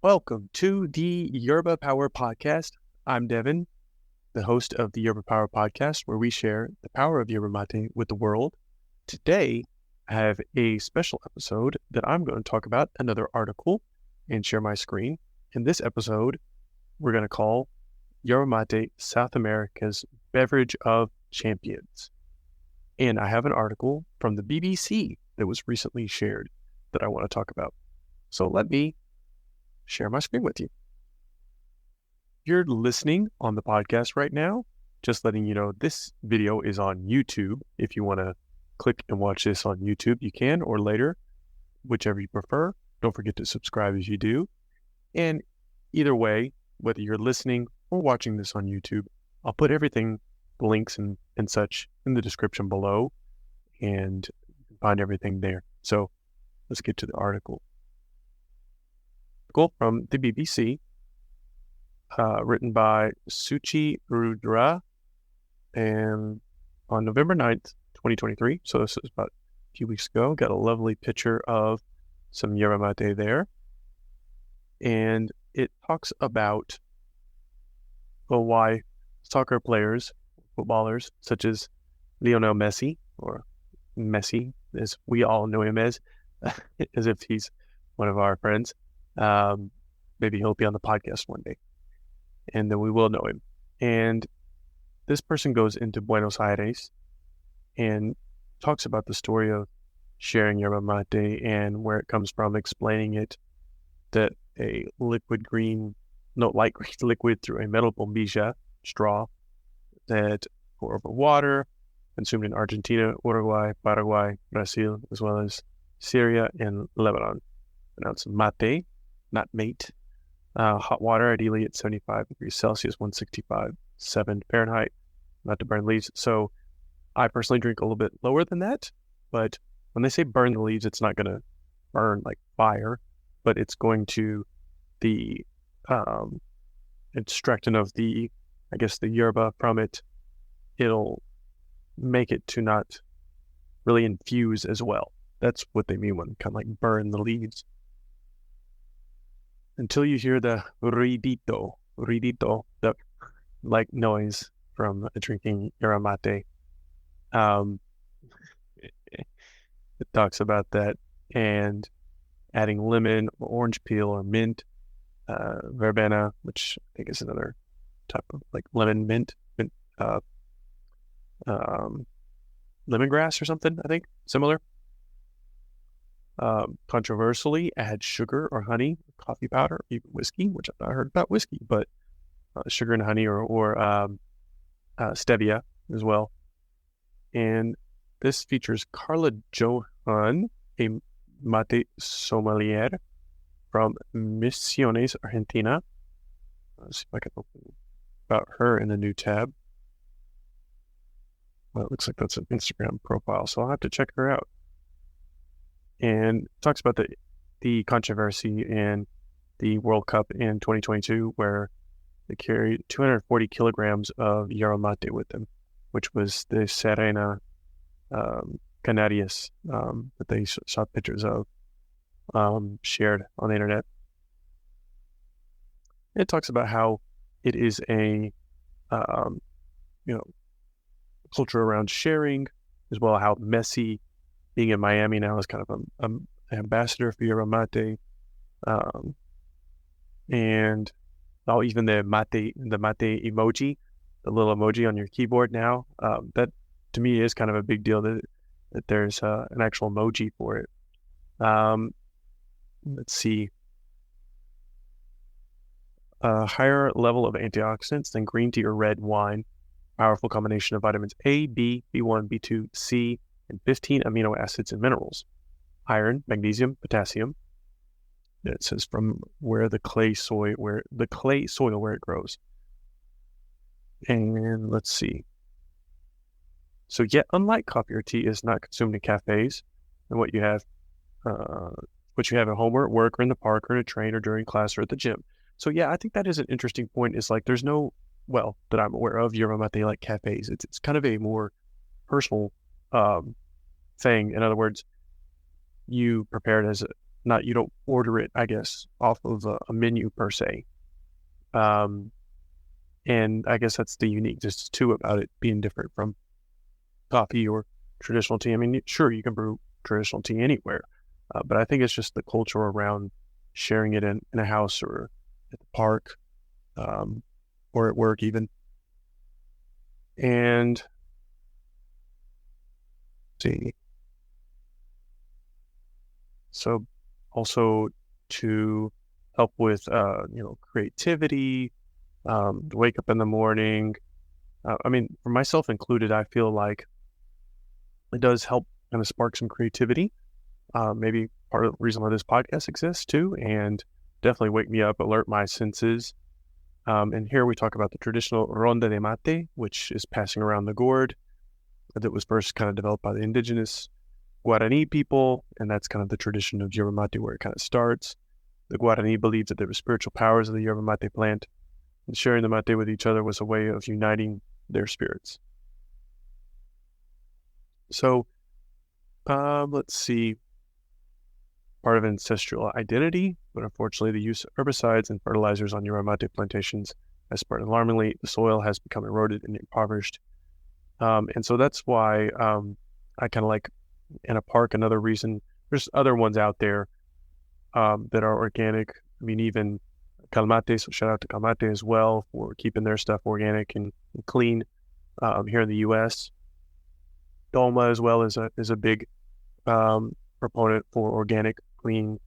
Welcome to the Yerba Power Podcast. I'm Devin, the host of the Yerba Power Podcast, where we share the power of yerba mate with the world. Today, I have a special episode that I'm going to talk about another article and share my screen. In this episode, we're going to call Yerba Mate South America's Beverage of Champions. And I have an article from the BBC that was recently shared that I want to talk about. So let me share my screen with you. You're listening on the podcast right now. Just letting you know, this video is on YouTube. If you want to click and watch this on YouTube, you can, or later, whichever you prefer. Don't forget to subscribe as you do. And either way, whether you're listening or watching this on YouTube, I'll put everything, the links and such in the description below, and you can find everything there. So let's get to the article. From the BBC, written by Suchi Rudra, and on November 9th, 2023. So this is about a few weeks ago. Got a lovely picture of some yerba mate there. And it talks about why soccer players, footballers, such as Lionel Messi, or Messi, as we all know him as if he's one of our friends. Maybe he'll be on the podcast one day, and then we will know him. And this person goes into Buenos Aires and talks about the story of sharing yerba mate and where it comes from, explaining it that a light green liquid through a metal bombilla straw that pour over water, consumed in Argentina, Uruguay, Paraguay, Brazil, as well as Syria and Lebanon. Pronounced mate, not mate. Hot water, ideally at 75 degrees Celsius, 165.7 Fahrenheit, not to burn leaves. So I personally drink a little bit lower than that, but when they say burn the leaves, it's not going to burn like fire, but it's going to, the extracting of the yerba from it, it'll make it to not really infuse as well. That's what they mean when kind of like burn the leaves. Until you hear the ruidito, the like noise from drinking yerba mate. It talks about that, and adding lemon or orange peel or mint, verbena, which I think is another type of like lemon mint, lemongrass or something, I think, similar. Controversially, add sugar or honey, coffee powder, or even whiskey, which I've not heard about whiskey, but sugar and honey or stevia as well. And this features Karla Johan, a mate sommelier from Misiones, Argentina. Let's see if I can open about her in the new tab. Well, it looks like that's an Instagram profile, so I'll have to check her out. And talks about the controversy in the World Cup in 2022, where they carried 240 kilograms of yerba mate with them, which was the Serena Canarias that they saw pictures of shared on the internet. It talks about how it is a culture around sharing, as well as how Messi, being in Miami now, is kind of an ambassador for yerba mate, and even the mate emoji, the little emoji on your keyboard now. That to me is kind of a big deal that there's an actual emoji for it. Let's see. A higher level of antioxidants than green tea or red wine. Powerful combination of vitamins A, B, B1, B2, C, and 15 amino acids and minerals. Iron, magnesium, potassium. It says from where the clay soil where it grows. And let's see. So yet, unlike coffee or tea, is not consumed in cafes, and what you have at home or at work or in the park or in a train or during class or at the gym. So yeah, I think that is an interesting point. Is like there's no, well, that I'm aware of, yerba mate like cafes. It's kind of a more personal thing. In other words, you prepare it as you don't order it, I guess, off of a menu per se. And I guess that's the uniqueness too about it being different from coffee or traditional tea. I mean, sure, you can brew traditional tea anywhere, but I think it's just the culture around sharing it in a house or at the park, or at work even. And see, so also to help with creativity, wake up in the morning. I mean, for myself included, I feel like it does help kind of spark some creativity. Maybe part of the reason why this podcast exists too, and definitely wake me up, alert my senses. And here we talk about the traditional ronda de mate, which is passing around the gourd, that was first kind of developed by the indigenous Guarani people, and that's kind of the tradition of yerba mate where it kind of starts. The Guarani believed that there were spiritual powers of the yerba mate plant, and sharing the mate with each other was a way of uniting their spirits. So, let's see, part of ancestral identity, but unfortunately the use of herbicides and fertilizers on yerba mate plantations has spread alarmingly. The soil has become eroded and impoverished. And so that's why I kind of like in a park, another reason, there's other ones out there that are organic. I mean, even Calmate, so shout out to Calmate as well for keeping their stuff organic and clean here in the U.S. Doma as well is a big proponent for organic, clean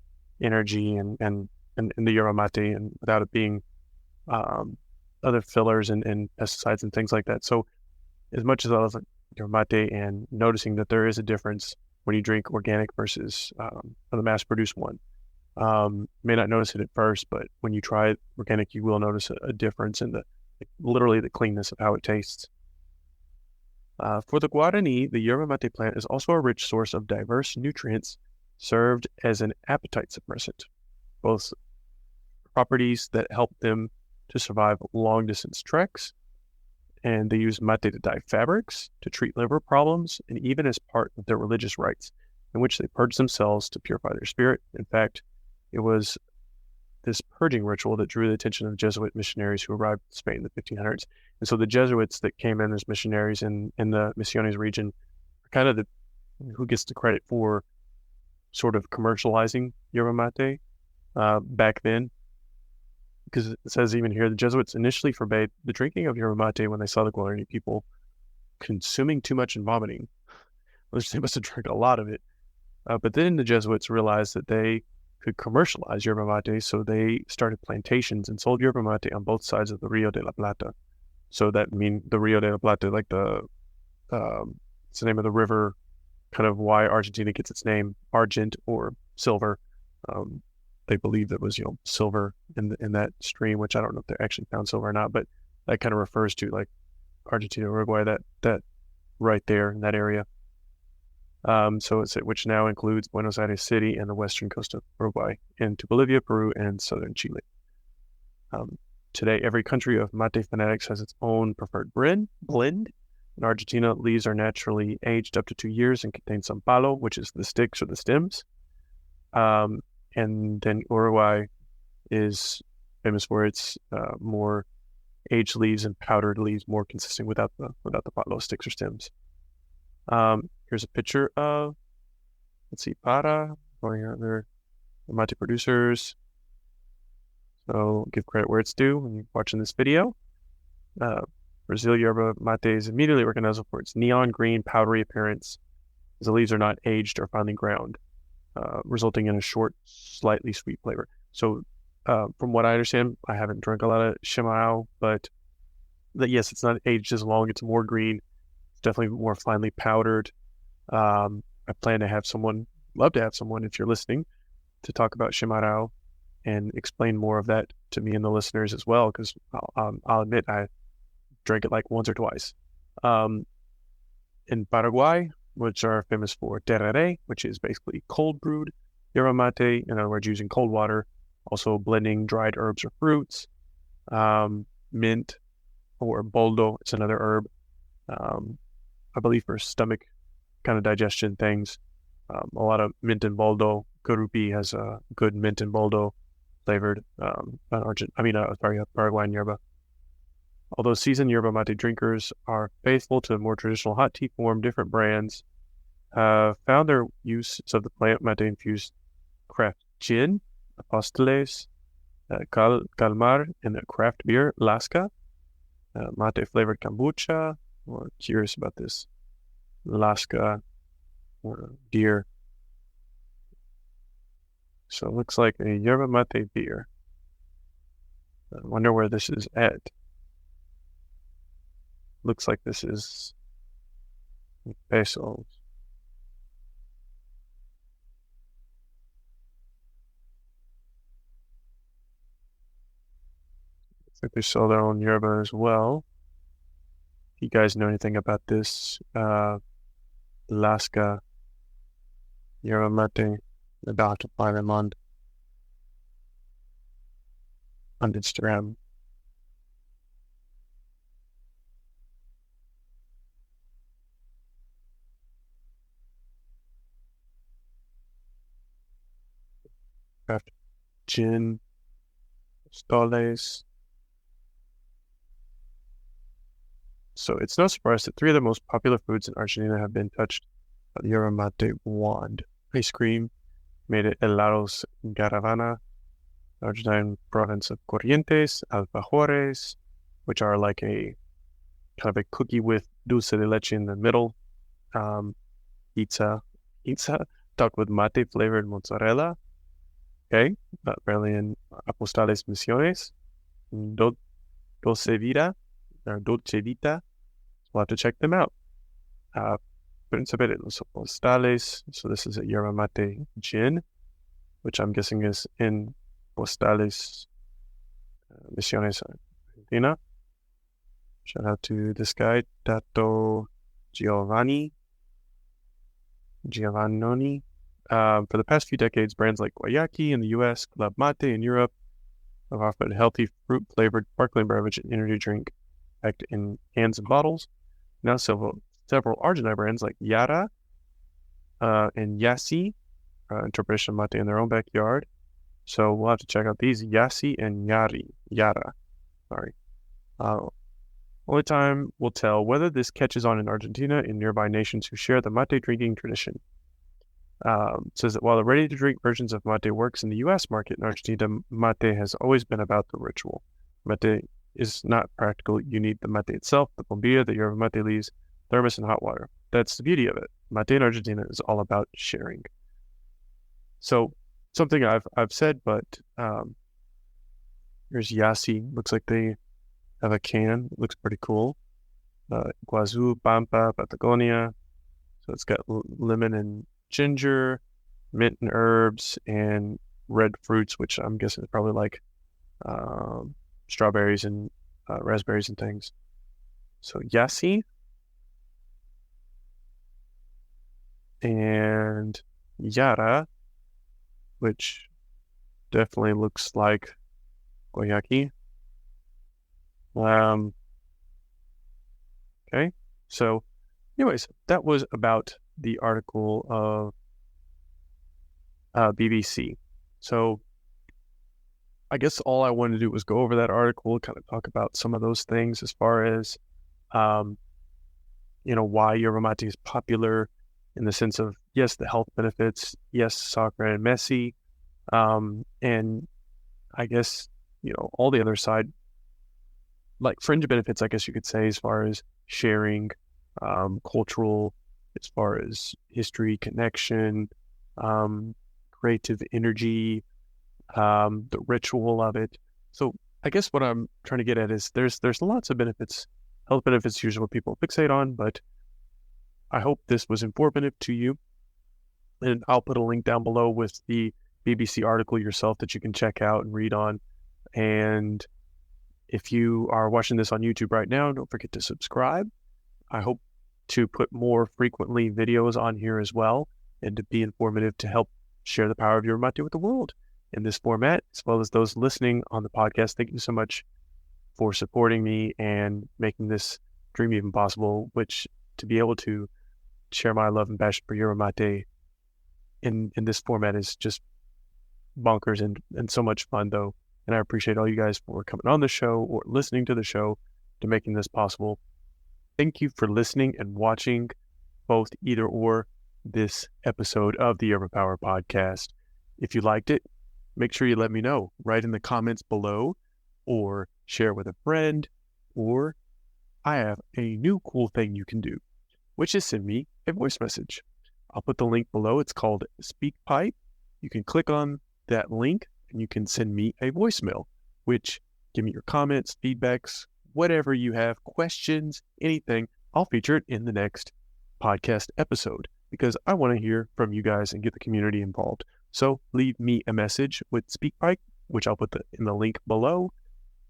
energy and the yerba mate, and without it being other fillers and pesticides and things like that. So as much as I love yerba mate and noticing that there is a difference when you drink organic versus the mass-produced one. May not notice it at first, but when you try it organic, you will notice a difference in literally the cleanness of how it tastes. For the Guarani, the yerba mate plant is also a rich source of diverse nutrients served as an appetite suppressant, both properties that help them to survive long-distance treks, and they use mate to dye fabrics, to treat liver problems, and even as part of their religious rites, in which they purge themselves to purify their spirit. In fact, it was this purging ritual that drew the attention of Jesuit missionaries who arrived in Spain in the 1500s. And so the Jesuits that came in as missionaries in the Misiones region are kind of who gets the credit for sort of commercializing yerba mate back then. Because it says even here, the Jesuits initially forbade the drinking of yerba mate when they saw the Guarani people consuming too much and vomiting. They must have drank a lot of it. But then the Jesuits realized that they could commercialize yerba mate, so they started plantations and sold yerba mate on both sides of the Rio de la Plata. So that means the Rio de la Plata, like it's the name of the river, kind of why Argentina gets its name, argent or silver. They believe that was silver in that stream, which I don't know if they actually found silver or not, but that kind of refers to like Argentina, Uruguay, that right there in that area. So which now includes Buenos Aires City and the western coast of Uruguay, into Bolivia, Peru, and southern Chile. Today, every country of mate fanatics has its own preferred blend. In Argentina, leaves are naturally aged up to 2 years and contain some palo, which is the sticks or the stems. And then Uruguay is famous for its more aged leaves and powdered leaves, more consistent without the palo sticks or stems. Here's a picture of, let's see, Para, going out there, the mate producers. So give credit where it's due when you're watching this video. Brazil yerba mate is immediately recognizable for its neon green, powdery appearance, as the leaves are not aged or finely ground, resulting in a short, slightly sweet flavor. So from what I understand, I haven't drunk a lot of chimarrão, but yes, it's not aged as long. It's more green. It's definitely more finely powdered. I plan to have love to have someone, if you're listening, to talk about chimarrão and explain more of that to me and the listeners as well, because I'll admit I drank it like once or twice. In Paraguay, which are famous for tereré, which is basically cold brewed yerba mate, in other words, using cold water, also blending dried herbs or fruits. Mint or boldo, it's another herb, I believe for stomach kind of digestion things. A lot of mint and boldo Garupi has a good mint and boldo flavored Paraguayan yerba. Although seasoned yerba mate drinkers are faithful to more traditional hot tea form, different brands have found their use of the plant mate-infused craft gin, Apóstoles, Calmar, and the craft beer, Lasca, mate-flavored kombucha. We're curious about this Lasca beer. So it looks like a yerba mate beer. I wonder where this is at. Looks like this is pesos. Looks like they sell their own yerba as well. If you guys know anything about this Lasca yerba mate, about to find them on Instagram. Craft gin, Stoles. So it's no surprise that 3 of the most popular foods in Argentina have been touched by the yerba mate wand. Ice cream made at Helados Garavana, Argentine province of Corrientes, alfajores, which are like a kind of a cookie with dulce de leche in the middle, pizza topped with mate flavored mozzarella. Okay, apparently in Apostales Misiones, Dulce Vita, or Dolce Vita. We'll have to check them out. Principe de los Apostales. So this is a yerba mate gin, which I'm guessing is in Apostales Misiones, Argentina. Shout out to this guy, Tato Giovannoni. For the past few decades, brands like Guayaki in the U.S., Club Mate in Europe have offered a healthy fruit-flavored sparkling beverage and energy drink packed in cans and bottles. Now several Argentine brands like Yara and Yassi interpretation mate in their own backyard. So we'll have to check out these Yassi and Yara. Sorry. Only time will tell whether this catches on in Argentina and nearby nations who share the mate drinking tradition. Says that while the ready-to-drink versions of mate works in the U.S. market, in Argentina, mate has always been about the ritual. Mate is not practical. You need the mate itself, the bombilla, the yerba mate leaves, thermos, and hot water. That's the beauty of it. Mate in Argentina is all about sharing. So something I've said, but here's Yassi. Looks like they have a can. Looks pretty cool. Guazú, Pampa, Patagonia. So it's got lemon and ginger, mint and herbs, and red fruits, which I'm guessing is probably like strawberries and raspberries and things. So Yassi and Yara, which definitely looks like Guayaki. Okay, so anyways, that was about the article of BBC. So I guess all I wanted to do was go over that article, kind of talk about some of those things as far as, why yerba mate is popular in the sense of, yes, the health benefits, yes, sacre and Messi, and I guess, all the other side, like fringe benefits, I guess you could say, as far as sharing, cultural, as far as history, connection, creative energy, the ritual of it. So I guess what I'm trying to get at is there's lots of benefits, health benefits usually what people fixate on, but I hope this was informative to you. And I'll put a link down below with the BBC article yourself that you can check out and read on. And if you are watching this on YouTube right now, don't forget to subscribe. I hope to put more frequently videos on here as well, and to be informative to help share the power of yerba mate with the world in this format, as well as those listening on the podcast. Thank you so much for supporting me and making this dream even possible, which to be able to share my love and passion for yerba mate in this format is just bonkers and so much fun, though. And I appreciate all you guys for coming on the show or listening to the show to making this possible. Thank you for listening and watching both either or this episode of the Yerba Power Podcast. If you liked it, make sure you let me know. Write in the comments below or share with a friend. Or I have a new cool thing you can do, which is send me a voice message. I'll put the link below. It's called SpeakPipe. You can click on that link and you can send me a voicemail, which give me your comments, feedbacks, whatever you have, questions, anything. I'll feature it in the next podcast episode because I want to hear from you guys and get the community involved. So leave me a message with SpeakPipe, which I'll put in the link below.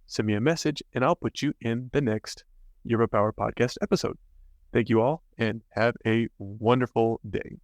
Send me a message and I'll put you in the next Yerba Power Podcast episode. Thank you all and have a wonderful day.